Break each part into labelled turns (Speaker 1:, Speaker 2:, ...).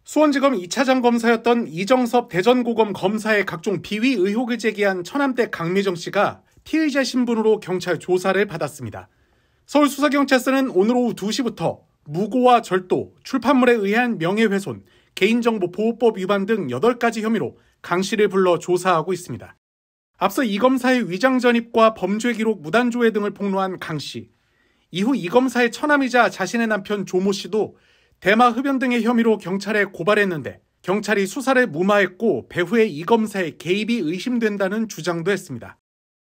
Speaker 1: 수원지검 2차장 검사였던 이정섭 대전고검 검사의 각종 비위 의혹을 제기한 처남댁 강미정 씨가 피의자 신분으로 경찰 조사를 받았습니다. 서울수사경찰서는 오늘 오후 2시부터 무고와 절도, 출판물에 의한 명예훼손, 개인정보보호법 위반 등 8가지 혐의로 강 씨를 불러 조사하고 있습니다. 앞서 이 검사의 위장 전입과 범죄 기록 무단 조회 등을 폭로한 강 씨. 이후 이 검사의 처남이자 자신의 남편 조모 씨도 대마 흡연 등의 혐의로 경찰에 고발했는데 경찰이 수사를 무마했고 배후에 이 검사의 개입이 의심된다는 주장도 했습니다.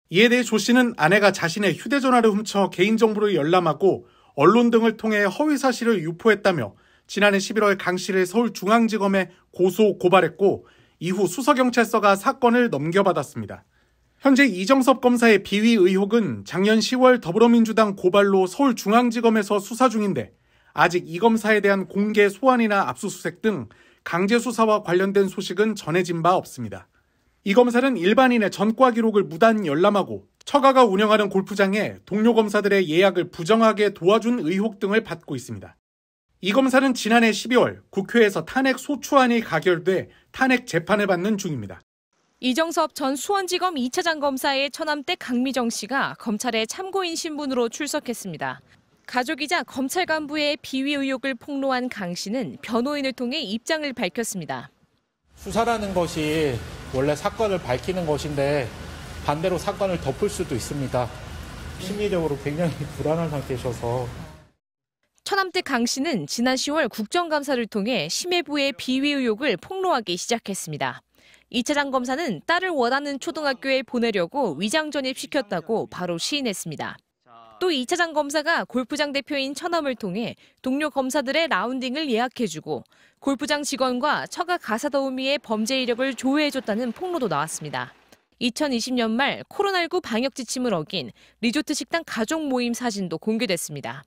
Speaker 1: 이에 대해 조 씨는 아내가 자신의 휴대전화를 훔쳐 개인정보를 열람하고 언론 등을 통해 허위 사실을 유포했다며 지난해 11월 강 씨를 서울중앙지검에 고소 고발했고 이후 수서경찰서가 사건을 넘겨받았습니다. 현재 이정섭 검사의 비위 의혹은 작년 10월 더불어민주당 고발로 서울중앙지검에서 수사 중인데 아직 이 검사에 대한 공개 소환이나 압수수색 등 강제 수사와 관련된 소식은 전해진 바 없습니다. 이 검사는 일반인의 전과 기록을 무단 열람하고 처가가 운영하는 골프장에 동료 검사들의 예약을 부정하게 도와준 의혹 등을 받고 있습니다. 이 검사는 지난해 12월 국회에서 탄핵 소추안이 가결돼 탄핵 재판을 받는 중입니다.
Speaker 2: 이정섭 전 수원지검 2차장 검사의 처남댁 강미정 씨가 검찰에 참고인 신분으로 출석했습니다. 가족이자 검찰 간부의 비위 의혹을 폭로한 강 씨는 변호인을 통해 입장을 밝혔습니다.
Speaker 3: 수사라는 것이 원래 사건을 밝히는 것인데 반대로 사건을 덮을 수도 있습니다. 심리적으로 굉장히 불안한 상태셔서.
Speaker 2: 처남댁 강 씨는 지난 10월 국정감사를 통해 심해부의 비위 의혹을 폭로하기 시작했습니다. 2차장 검사는 딸을 원하는 초등학교에 보내려고 위장 전입시켰다고 바로 시인했습니다. 또 2차장 검사가 골프장 대표인 처남을 통해 동료 검사들의 라운딩을 예약해주고 골프장 직원과 처가 가사더우미의 범죄 이력을 조회해줬다는 폭로도 나왔습니다. 2020년 말 코로나19 방역 지침을 어긴 리조트 식당 가족 모임 사진도 공개됐습니다.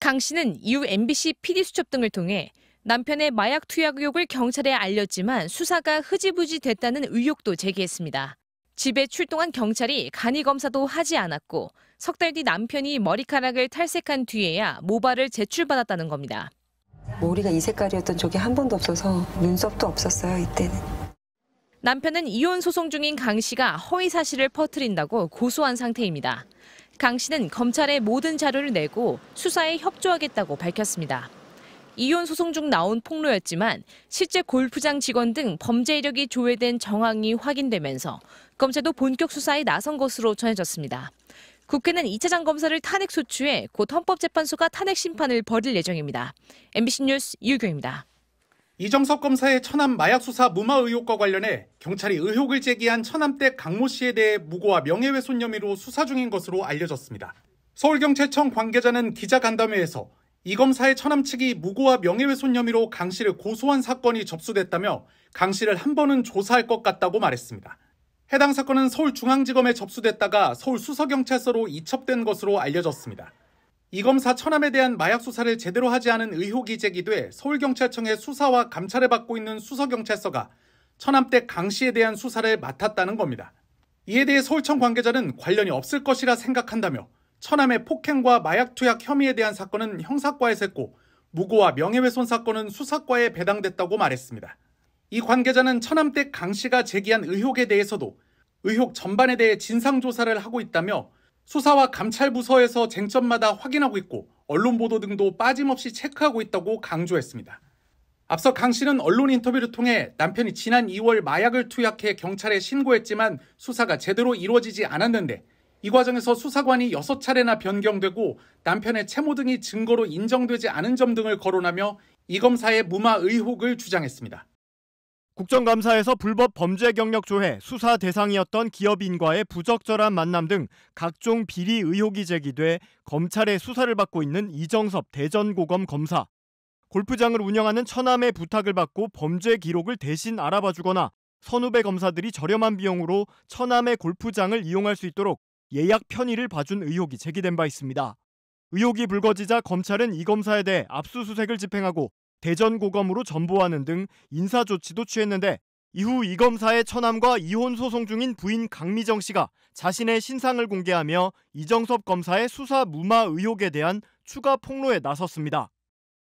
Speaker 2: 강 씨는 이후 MBC PD수첩 등을 통해 남편의 마약 투약 의혹을 경찰에 알렸지만 수사가 흐지부지 됐다는 의혹도 제기했습니다. 집에 출동한 경찰이 간이 검사도 하지 않았고 석 달 뒤 남편이 머리카락을 탈색한 뒤에야 모발을 제출받았다는 겁니다.
Speaker 4: 머리가 이 색깔이었던 적이 한 번도 없어서 눈썹도 없었어요, 이때는.
Speaker 2: 남편은 이혼 소송 중인 강 씨가 허위 사실을 퍼뜨린다고 고소한 상태입니다. 강 씨는 검찰에 모든 자료를 내고 수사에 협조하겠다고 밝혔습니다. 이혼 소송 중 나온 폭로였지만 실제 골프장 직원 등 범죄 이력이 조회된 정황이 확인되면서 검찰도 본격 수사에 나선 것으로 전해졌습니다. 국회는 2차장 검사를 탄핵 소추해 곧 헌법재판소가 탄핵 심판을 벌일 예정입니다. MBC 뉴스 유경입니다.
Speaker 1: 이정섭 검사의 처남 마약 수사 무마 의혹과 관련해 경찰이 의혹을 제기한 처남댁 강모 씨에 대해 무고와 명예훼손 혐의로 수사 중인 것으로 알려졌습니다. 서울경찰청 관계자는 기자간담회에서 이 검사의 처남 측이 무고와 명예훼손 혐의로 강 씨를 고소한 사건이 접수됐다며 강 씨를 한 번은 조사할 것 같다고 말했습니다. 해당 사건은 서울중앙지검에 접수됐다가 서울수서경찰서로 이첩된 것으로 알려졌습니다. 이 검사 처남에 대한 마약 수사를 제대로 하지 않은 의혹이 제기돼 서울경찰청의 수사와 감찰을 받고 있는 수서경찰서가 처남댁 강 씨에 대한 수사를 맡았다는 겁니다. 이에 대해 서울청 관계자는 관련이 없을 것이라 생각한다며 처남의 폭행과 마약 투약 혐의에 대한 사건은 형사과에서 했고 무고와 명예훼손 사건은 수사과에 배당됐다고 말했습니다. 이 관계자는 처남댁 강 씨가 제기한 의혹에 대해서도 의혹 전반에 대해 진상조사를 하고 있다며 수사와 감찰부서에서 쟁점마다 확인하고 있고 언론 보도 등도 빠짐없이 체크하고 있다고 강조했습니다. 앞서 강 씨는 언론 인터뷰를 통해 남편이 지난 2월 마약을 투약해 경찰에 신고했지만 수사가 제대로 이루어지지 않았는데 이 과정에서 수사관이 6차례나 변경되고 남편의 채모 등이 증거로 인정되지 않은 점 등을 거론하며 이 검사의 무마 의혹을 주장했습니다.
Speaker 5: 국정감사에서 불법 범죄 경력 조회, 수사 대상이었던 기업인과의 부적절한 만남 등 각종 비리 의혹이 제기돼 검찰의 수사를 받고 있는 이정섭 대전고검 검사. 골프장을 운영하는 처남의 부탁을 받고 범죄 기록을 대신 알아봐주거나 선후배 검사들이 저렴한 비용으로 처남의 골프장을 이용할 수 있도록 예약 편의를 봐준 의혹이 제기된 바 있습니다. 의혹이 불거지자 검찰은 이 검사에 대해 압수수색을 집행하고 대전고검으로 전보하는 등 인사조치도 취했는데 이후 이 검사의 처남과 이혼 소송 중인 부인 강미정 씨가 자신의 신상을 공개하며 이정섭 검사의 수사 무마 의혹에 대한 추가 폭로에 나섰습니다.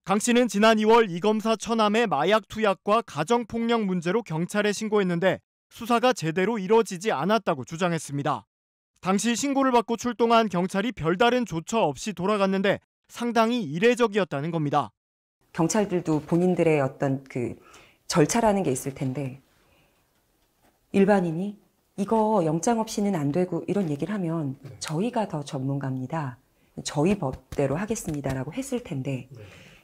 Speaker 5: 강 씨는 지난 2월 이 검사 처남의 마약 투약과 가정폭력 문제로 경찰에 신고했는데 수사가 제대로 이뤄지지 않았다고 주장했습니다. 당시 신고를 받고 출동한 경찰이 별다른 조처 없이 돌아갔는데 상당히 이례적이었다는 겁니다.
Speaker 4: 경찰들도 본인들의 어떤 그 절차라는 게 있을 텐데 일반인이 이거 영장 없이는 안 되고 이런 얘기를 하면 저희가 더 전문가입니다. 저희 법대로 하겠습니다라고 했을 텐데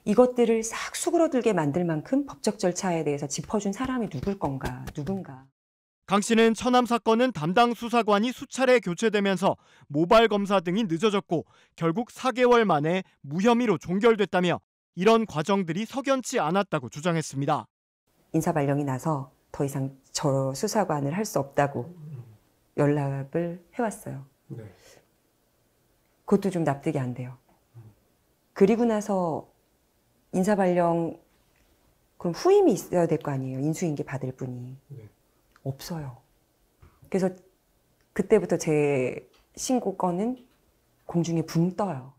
Speaker 4: 이것들을 싹 수그러들게 만들 만큼 법적 절차에 대해서 짚어준 사람이 누군가.
Speaker 5: 강 씨는 처남 사건은 담당 수사관이 수차례 교체되면서 모발 검사 등이 늦어졌고 결국 4개월 만에 무혐의로 종결됐다며 이런 과정들이 석연치 않았다고 주장했습니다.
Speaker 4: 인사 발령이 나서 더 이상 저 수사관을 할 수 없다고 연락을 해왔어요.
Speaker 1: 네.
Speaker 4: 그것도 좀 납득이 안 돼요. 그리고 나서 인사 발령 그럼 후임이 있어야 될 거 아니에요. 인수인계 받을 분이.
Speaker 1: 네.
Speaker 4: 없어요. 그래서 그때부터 제 신고 건은 공중에 붕 떠요.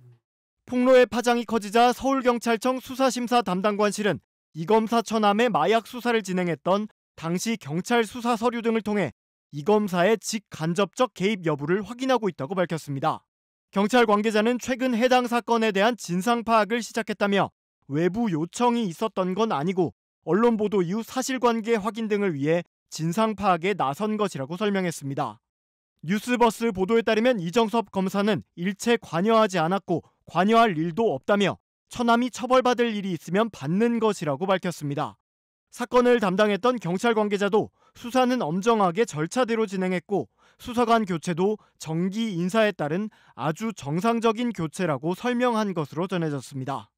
Speaker 5: 폭로의 파장이 커지자 서울경찰청 수사심사 담당관실은 이 검사 처남의 마약 수사를 진행했던 당시 경찰 수사 서류 등을 통해 이 검사의 직간접적 개입 여부를 확인하고 있다고 밝혔습니다. 경찰 관계자는 최근 해당 사건에 대한 진상 파악을 시작했다며 외부 요청이 있었던 건 아니고 언론 보도 이후 사실관계 확인 등을 위해 진상 파악에 나선 것이라고 설명했습니다. 뉴스버스 보도에 따르면 이정섭 검사는 일체 관여하지 않았고 관여할 일도 없다며 처남이 처벌받을 일이 있으면 받는 것이라고 밝혔습니다. 사건을 담당했던 경찰 관계자도 수사는 엄정하게 절차대로 진행했고 수사관 교체도 정기 인사에 따른 아주 정상적인 교체라고 설명한 것으로 전해졌습니다.